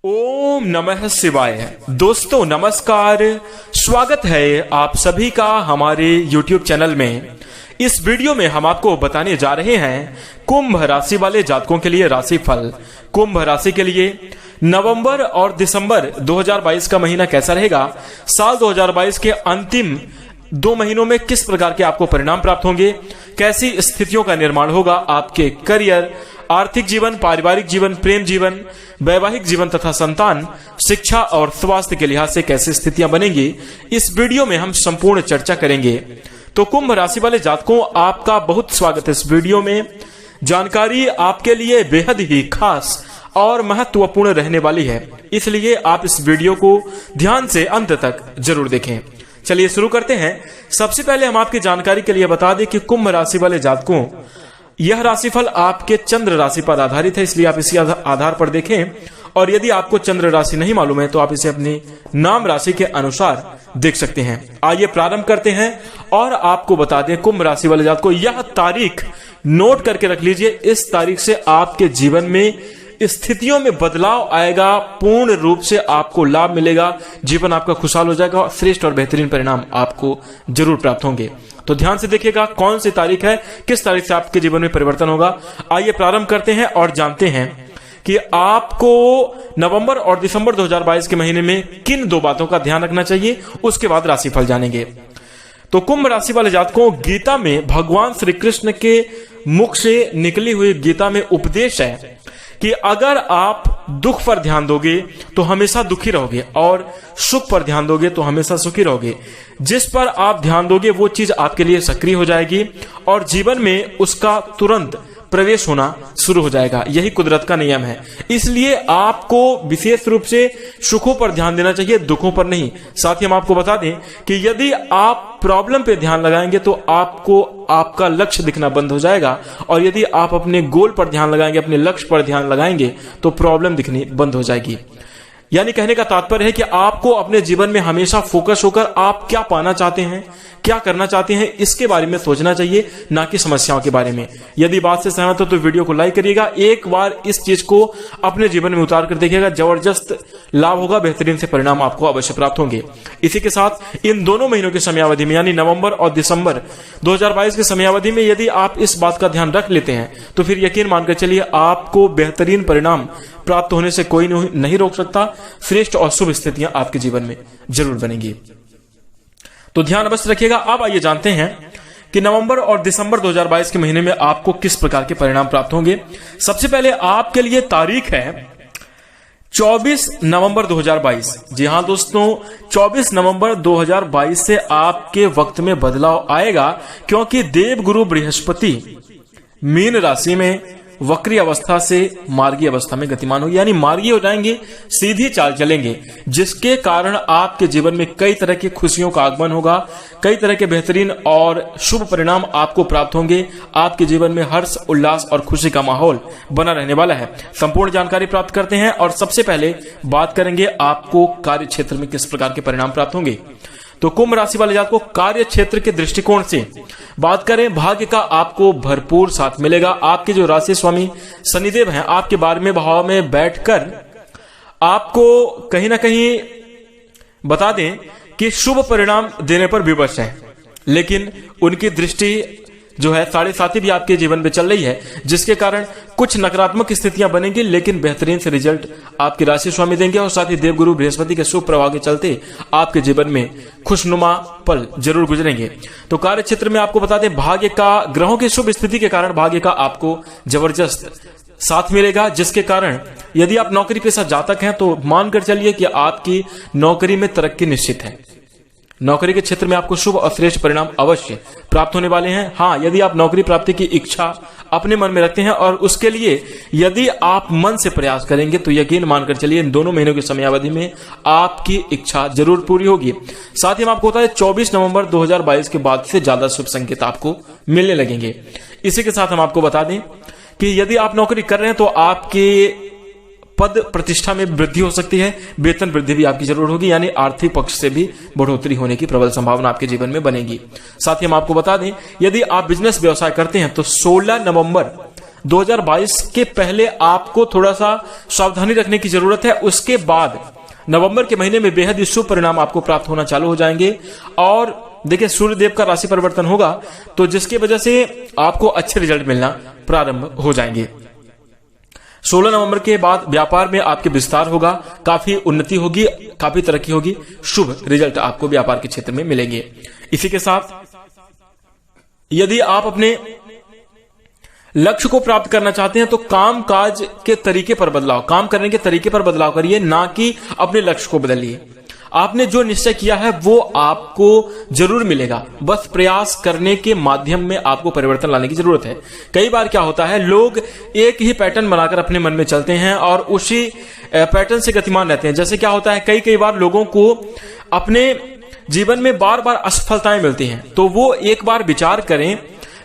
ओम नमः शिवाय। दोस्तों नमस्कार, स्वागत है आप सभी का हमारे YouTube चैनल में। इस वीडियो में हम आपको बताने जा रहे हैं कुंभ राशि वाले जातकों के लिए राशिफल। कुंभ राशि के लिए नवंबर और दिसंबर 2022 का महीना कैसा रहेगा, साल 2022 के अंतिम 2 महीनों में किस प्रकार के आपको परिणाम प्राप्त होंगे, कैसी स्थितियों का निर्माण होगा आपके करियर, आर्थिक जीवन, पारिवारिक जीवन, प्रेम जीवन, वैवाहिक जीवन तथा संतान, शिक्षा और स्वास्थ्य के लिहाज से कैसी स्थितियां बनेंगी, इस वीडियो में हम संपूर्ण चर्चा करेंगे। तो कुंभ राशि वाले जातकों, आपका बहुत स्वागत है इस वीडियो में। जानकारी आपके लिए बेहद ही खास और महत्वपूर्ण रहने वाली है, इसलिए आप इस वीडियो को ध्यान से अंत तक जरूर देखें। चलिए शुरू करते हैं। सबसे पहले हम आपकी जानकारी के लिए बता दें कि कुंभ राशि वाले जातकों, यह राशिफल आपके चंद्र राशि पर आधारित है, इसलिए आप इसी आधार पर देखें। और यदि आपको चंद्र राशि नहीं मालूम है तो आप इसे अपनी नाम राशि के अनुसार देख सकते हैं। आइए प्रारंभ करते हैं और आपको बता दें कुंभ राशि वाले जातकों, यह तारीख नोट करके रख लीजिए। इस तारीख से आपके जीवन में स्थितियों में बदलाव आएगा, पूर्ण रूप से आपको लाभ मिलेगा, जीवन आपका खुशहाल हो जाएगा और श्रेष्ठ और बेहतरीन परिणाम आपको जरूर प्राप्त होंगे। तो ध्यान से देखिएगा कौन सी तारीख है, किस तारीख से आपके जीवन में परिवर्तन होगा। आइए प्रारंभ करते हैं और जानते हैं कि आपको नवंबर और दिसंबर 2022 के महीने में किन 2 बातों का ध्यान रखना चाहिए, उसके बाद राशिफल जानेंगे। तो कुंभ राशि वाले जातकों, गीता में भगवान श्री कृष्ण के मुख से निकली हुई गीता में उपदेश है कि अगर आप दुख पर ध्यान दोगे तो हमेशा दुखी रहोगे और सुख पर ध्यान दोगे तो हमेशा सुखी रहोगे। जिस पर आप ध्यान दोगे वो चीज आपके लिए सक्रिय हो जाएगी और जीवन में उसका तुरंत प्रवेश होना शुरू हो जाएगा। यही कुदरत का नियम है। इसलिए आपको विशेष रूप से सुखों पर ध्यान देना चाहिए, दुखों पर नहीं। साथ ही हम आपको बता दें कि यदि आप प्रॉब्लम पे ध्यान लगाएंगे तो आपको आपका लक्ष्य दिखना बंद हो जाएगा, और यदि आप अपने गोल पर ध्यान लगाएंगे, अपने लक्ष्य पर ध्यान लगाएंगे तो प्रॉब्लम दिखनी बंद हो जाएगी। यानी कहने का तात्पर्य है कि आपको अपने जीवन में हमेशा फोकस होकर आप क्या पाना चाहते हैं, क्या करना चाहते हैं, इसके बारे में सोचना चाहिए, ना कि समस्याओं के बारे में। यदि बात से सहमत हो तो वीडियो को लाइक करिएगा, एक बार इस चीज को अपने जीवन में उतार कर देखिएगा, जबरदस्त लाभ होगा, बेहतरीन से परिणाम आपको अवश्य प्राप्त होंगे। इसी के साथ इन दोनों महीनों की समयावधि में यानी नवंबर और दिसंबर 2022 की समयावधि में यदि आप इस बात का ध्यान रख लेते हैं तो फिर यकीन मानकर चलिए आपको बेहतरीन परिणाम प्राप्त होने से कोई नहीं रोक सकता। श्रेष्ठ और शुभ स्थितियां आपके जीवन में जरूर बनेंगी, तो ध्यान अवश्य रखिएगा। अब आइए जानते हैं कि नवंबर और दिसंबर 2022 के महीने में आपको किस प्रकार के परिणाम प्राप्त होंगे। सबसे पहले आपके लिए तारीख है 24 नवंबर 2022। जी हां दोस्तों, 24 नवंबर 2022 से आपके वक्त में बदलाव आएगा, क्योंकि देवगुरु बृहस्पति मीन राशि में वक्री अवस्था से मार्गी अवस्था में गतिमान होगी, यानी मार्गी हो जाएंगे, सीधी चाल चलेंगे, जिसके कारण आपके जीवन में कई तरह की खुशियों का आगमन होगा, कई तरह के बेहतरीन और शुभ परिणाम आपको प्राप्त होंगे। आपके जीवन में हर्ष, उल्लास और खुशी का माहौल बना रहने वाला है। संपूर्ण जानकारी प्राप्त करते हैं और सबसे पहले बात करेंगे आपको कार्य क्षेत्र में किस प्रकार के परिणाम प्राप्त होंगे। तो कुंभ राशि वाले जातकों, कार्य क्षेत्र के दृष्टिकोण से बात करें, भाग्य का आपको भरपूर साथ मिलेगा। आपके जो राशि स्वामी शनिदेव हैं, आपके 12वें भाव में बैठकर आपको कहीं ना कहीं बता दें कि शुभ परिणाम देने पर विवश हैं, लेकिन उनकी दृष्टि जो है 7.5 भी आपके जीवन में चल रही है, जिसके कारण कुछ नकारात्मक स्थितियां बनेंगी, लेकिन बेहतरीन से रिजल्ट आपकी राशि स्वामी देंगे। और साथ ही देवगुरु बृहस्पति के शुभ प्रभाव के चलते आपके जीवन में खुशनुमा पल जरूर गुजरेंगे। तो कार्य क्षेत्र में आपको बता दें, भाग्य का, ग्रहों की शुभ स्थिति के कारण भाग्य का आपको जबरदस्त साथ मिलेगा, जिसके कारण यदि आप नौकरी पेशा जातक हैं तो मानकर चलिए कि आपकी नौकरी में तरक्की निश्चित है। नौकरी के क्षेत्र में आपको शुभ और श्रेष्ठ परिणाम अवश्य प्राप्त होने वाले हैं। हाँ, यदि आप नौकरी प्राप्ति की इच्छा अपने मन में रखते हैं और उसके लिए यदि आप मन से प्रयास करेंगे तो यकीन मानकर चलिए इन दोनों महीनों की समयावधि में आपकी इच्छा जरूर पूरी होगी। साथ ही हम आपको बताएं 24 नवंबर 2022 के बाद से ज्यादा शुभ संकेत आपको मिलने लगेंगे। इसी के साथ हम आपको बता दें कि यदि आप नौकरी कर रहे हैं तो आपके पद प्रतिष्ठा में वृद्धि हो सकती है, वेतन वृद्धि भी आपकी जरूर होगी, यानी आर्थिक पक्ष से भी बढ़ोतरी होने की प्रबल संभावना आपके जीवन में बनेगी। साथ ही हम आपको बता दें, यदि आप बिजनेस व्यवसाय करते हैं तो 16 नवंबर 2022 के पहले आपको थोड़ा सा सावधानी रखने की जरूरत है। उसके बाद नवंबर के महीने में बेहद शुभ परिणाम आपको प्राप्त होना चालू हो जाएंगे। और देखिए, सूर्य देव का राशि परिवर्तन होगा तो जिसकी वजह से आपको अच्छे रिजल्ट मिलना प्रारंभ हो जाएंगे। 16 नवंबर के बाद व्यापार में आपके विस्तार होगा, काफी उन्नति होगी, काफी तरक्की होगी, शुभ रिजल्ट आपको व्यापार के क्षेत्र में मिलेंगे। इसी के साथ यदि आप अपने लक्ष्य को प्राप्त करना चाहते हैं तो काम काज के तरीके पर बदलाव, काम करने के तरीके पर बदलाव करिए, ना कि अपने लक्ष्य को बदलिए। आपने जो निश्चय किया है वो आपको जरूर मिलेगा, बस प्रयास करने के माध्यम में आपको परिवर्तन लाने की जरूरत है। कई बार क्या होता है, लोग एक ही पैटर्न बनाकर अपने मन में चलते हैं और उसी पैटर्न से गतिमान रहते हैं। जैसे क्या होता है, कई बार लोगों को अपने जीवन में बार बार असफलताएं मिलती हैं, तो वो एक बार विचार करें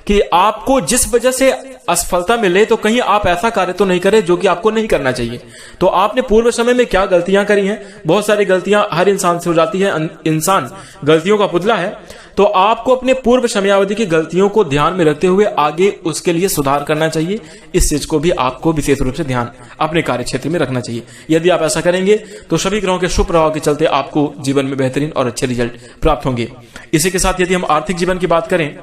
कि आपको जिस वजह से असफलता मिले तो कहीं आप ऐसा कार्य तो नहीं करें जो कि आपको नहीं करना चाहिए। तो आपने पूर्व समय में क्या गलतियां करी हैं, बहुत सारी गलतियां हर इंसान से हो जाती है, इंसान गलतियों का पुतला है। तो आपको अपने पूर्व समयावधि की गलतियों को ध्यान में रखते हुए आगे उसके लिए सुधार करना चाहिए। इस चीज को भी आपको विशेष रूप से ध्यान अपने कार्य क्षेत्र में रखना चाहिए। यदि आप ऐसा करेंगे तो सभी ग्रहों के शुभ प्रभाव के चलते आपको जीवन में बेहतरीन और अच्छे रिजल्ट प्राप्त होंगे। इसी के साथ यदि हम आर्थिक जीवन की बात करें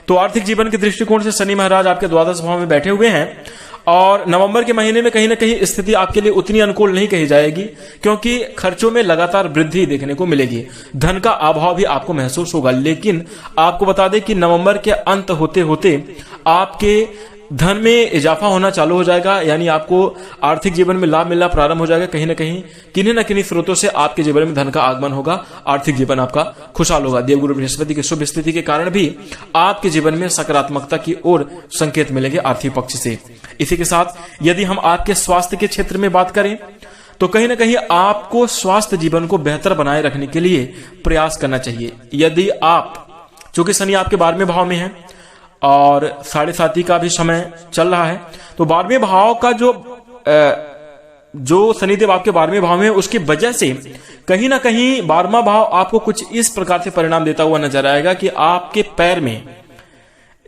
तो आर्थिक जीवन के दृष्टिकोण से शनि महाराज आपके द्वादश भाव में बैठे हुए हैं और नवंबर के महीने में कहीं ना कहीं स्थिति आपके लिए उतनी अनुकूल नहीं कही जाएगी, क्योंकि खर्चों में लगातार वृद्धि देखने को मिलेगी, धन का अभाव भी आपको महसूस होगा। लेकिन आपको बता दें कि नवंबर के अंत होते होते आपके धन में इजाफा होना चालू हो जाएगा, यानी आपको आर्थिक जीवन में लाभ मिलना प्रारंभ हो जाएगा। कहीं ना कहीं किन्हीं न किन्हीं स्रोतों से आपके जीवन में धन का आगमन होगा, आर्थिक जीवन आपका खुशहाल होगा। देवगुरु बृहस्पति की शुभ स्थिति के कारण भी आपके जीवन में सकारात्मकता की ओर संकेत मिलेंगे आर्थिक पक्ष से। इसी के साथ यदि हम आपके स्वास्थ्य के क्षेत्र में बात करें तो कहीं ना कहीं आपको स्वास्थ्य जीवन को बेहतर बनाए रखने के लिए प्रयास करना चाहिए। यदि आप, चूंकि शनि आपके 12वें भाव में है और 7:30 का भी समय चल रहा है, तो 12वें भाव का जो शनिदेव आपके 12वें भाव में है उसकी वजह से कहीं ना कहीं 12वां भाव आपको कुछ इस प्रकार से परिणाम देता हुआ नजर आएगा कि आपके पैर में,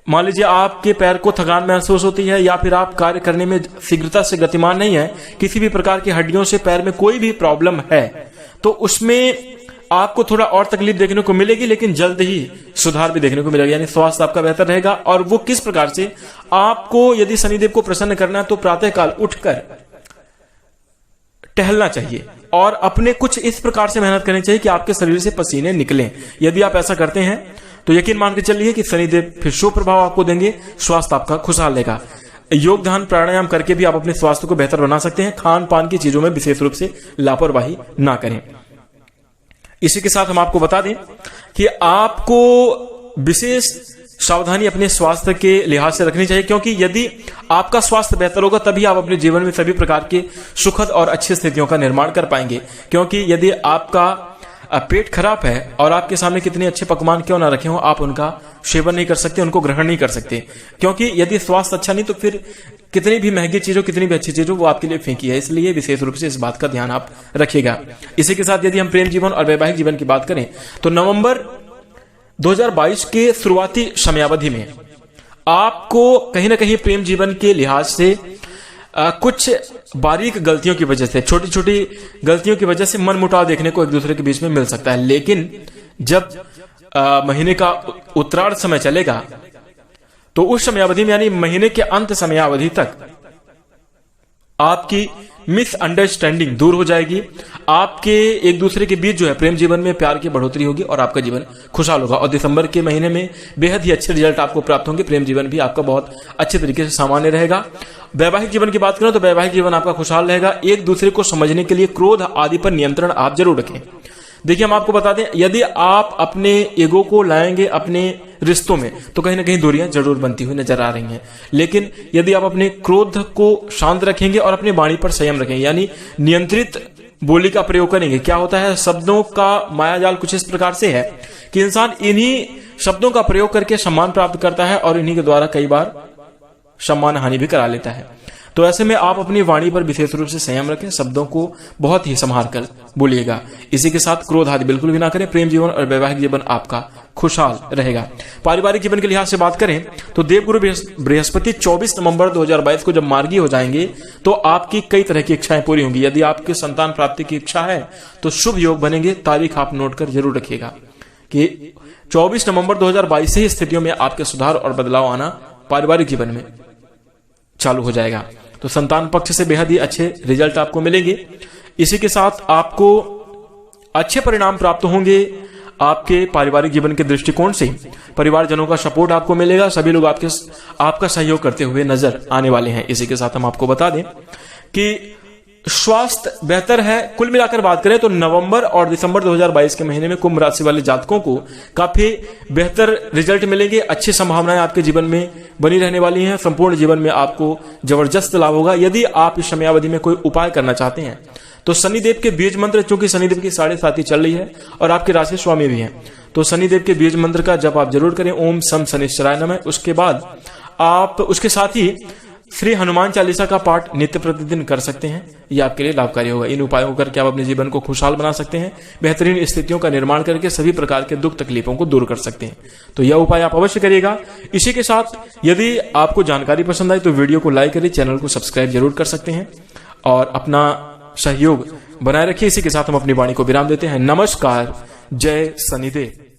मान लीजिए आपके पैर को थकान महसूस होती है या फिर आप कार्य करने में शीघ्रता से गतिमान नहीं है, किसी भी प्रकार की हड्डियों से पैर में कोई भी प्रॉब्लम है, तो उसमें आपको थोड़ा और तकलीफ देखने को मिलेगी, लेकिन जल्द ही सुधार भी देखने को मिलेगा, यानी स्वास्थ्य आपका बेहतर रहेगा। और वो किस प्रकार से, आपको यदि शनिदेव को प्रसन्न करना है तो प्रातःकाल उठकर टहलना चाहिए और अपने कुछ इस प्रकार से मेहनत करनी चाहिए कि आपके शरीर से पसीने निकलें। यदि आप ऐसा करते हैं तो यकीन मान के चलिए कि शनिदेव फिर शुभ प्रभाव आपको देंगे, स्वास्थ्य आपका खुशहाल रहेगा। योग ध्यान प्राणायाम करके भी आप अपने स्वास्थ्य को बेहतर बना सकते हैं। खान पान की चीजों में विशेष रूप से लापरवाही ना करें। इसी के साथ हम आपको बता दें कि आपको विशेष सावधानी अपने स्वास्थ्य के लिहाज से रखनी चाहिए, क्योंकि यदि आपका स्वास्थ्य बेहतर होगा तभी आप अपने जीवन में सभी प्रकार के सुखद और अच्छी स्थितियों का निर्माण कर पाएंगे। क्योंकि यदि आपका पेट खराब है और आपके सामने कितने अच्छे पकवान क्यों ना रखे हो, आप उनका सेवन नहीं कर सकते, उनको ग्रहण नहीं कर सकते, क्योंकि यदि स्वास्थ्य अच्छा नहीं तो फिर कितनी भी महंगी चीज हो, कितनी भी अच्छी चीज हो, वो आपके लिए फेंकी है। इसलिए विशेष रूप से इस बात का ध्यान आप रखिएगा। इसी के साथ यदि हम प्रेम जीवन और वैवाहिक जीवन की बात करें तो नवंबर 2022 के शुरुआती समयावधि में आपको कहीं ना कहीं प्रेम जीवन के लिहाज से कुछ बारीक गलतियों की वजह से, छोटी छोटी गलतियों की वजह से मनमुटाव देखने को एक दूसरे के बीच में मिल सकता है। लेकिन जब महीने का उत्तरार्ध समय चलेगा तो उस समयावधि में, यानी महीने के अंत समयावधि तक आपकी मिसअंडरस्टैंडिंग दूर हो जाएगी। आपके एक दूसरे के बीच जो है प्रेम जीवन में प्यार की बढ़ोतरी होगी और आपका जीवन खुशहाल होगा। और दिसंबर के महीने में बेहद ही अच्छे रिजल्ट आपको प्राप्त होंगे। प्रेम जीवन भी आपका बहुत अच्छे तरीके से सामान्य रहेगा। वैवाहिक जीवन की बात करें तो वैवाहिक जीवन आपका खुशहाल रहेगा। एक दूसरे को समझने के लिए क्रोध आदि पर नियंत्रण आप जरूर रखें। देखिए, हम आपको बता दें, यदि आप अपने ईगो को लाएंगे अपने रिश्तों में तो कहीं ना कहीं दूरियां जरूर बनती हुई नजर आ रही हैं। लेकिन यदि आप अपने क्रोध को शांत रखेंगे और अपनी वाणी पर संयम रखेंगे, यानी नियंत्रित बोली का प्रयोग करेंगे, क्या होता है, शब्दों का मायाजाल कुछ इस प्रकार से है कि इंसान इन्हीं शब्दों का प्रयोग करके सम्मान प्राप्त करता है और इन्हीं के द्वारा कई बार सम्मान हानि भी करा लेता है। तो ऐसे में आप अपनी वाणी पर विशेष रूप से संयम रखें, शब्दों को बहुत ही संभाल कर बोलिएगा। इसी के साथ क्रोध आदि बिल्कुल भी ना करें। प्रेम जीवन और वैवाहिक जीवन आपका खुशहाल रहेगा। पारिवारिक जीवन के लिहाज से बात करें तो देवगुरु बृहस्पति 24 नवंबर 2022 को जब मार्गी हो जाएंगे तो आपकी कई तरह की इच्छाएं पूरी होंगी। यदि आपके संतान प्राप्ति की इच्छा है तो शुभ योग बनेंगे। तारीख आप नोट कर जरूर रखिएगा कि 24 नवंबर 2022 से ही स्थितियों में आपके सुधार और बदलाव आना पारिवारिक जीवन में चालू हो जाएगा। तो संतान पक्ष से बेहद ही अच्छे रिजल्ट आपको मिलेंगे। इसी के साथ आपको अच्छे परिणाम प्राप्त होंगे। आपके पारिवारिक जीवन के दृष्टिकोण से परिवारजनों का सपोर्ट आपको मिलेगा। सभी लोग आपका सहयोग करते हुए नजर आने वाले हैं। इसी के साथ हम आपको बता दें कि स्वास्थ्य बेहतर है। कुल मिलाकर बात करें तो नवंबर और दिसंबर 2022 के महीने में कुंभ राशि वाले जातकों को काफी बेहतर रिजल्ट मिलेंगे। अच्छी संभावनाएं आपके जीवन में बनी रहने वाली हैं। संपूर्ण जीवन में आपको जबरदस्त लाभ होगा। यदि आप इस समयावधि में कोई उपाय करना चाहते हैं तो शनिदेव के बीज मंत्र, चूंकि शनिदेव की 7.5 चल रही है और आपके राशि स्वामी भी हैं, तो शनिदेव के बीज मंत्र का जप आप जरूर करें। ओम सम शनिश्चराय नमः। उसके बाद आप उसके साथ ही श्री हनुमान चालीसा का पाठ नित्य प्रतिदिन कर सकते हैं। यह आपके लिए लाभकारी होगा। इन उपायों करके आप अपने जीवन को खुशहाल बना सकते हैं। बेहतरीन स्थितियों का निर्माण करके सभी प्रकार के दुख तकलीफों को दूर कर सकते हैं। तो यह उपाय आप अवश्य करिएगा। इसी के साथ यदि आपको जानकारी पसंद आई तो वीडियो को लाइक करिए, चैनल को सब्सक्राइब जरूर कर सकते हैं और अपना सहयोग बनाए रखिए। इसी के साथ हम अपनी वाणी को विराम देते हैं। नमस्कार। जय शनिदेव।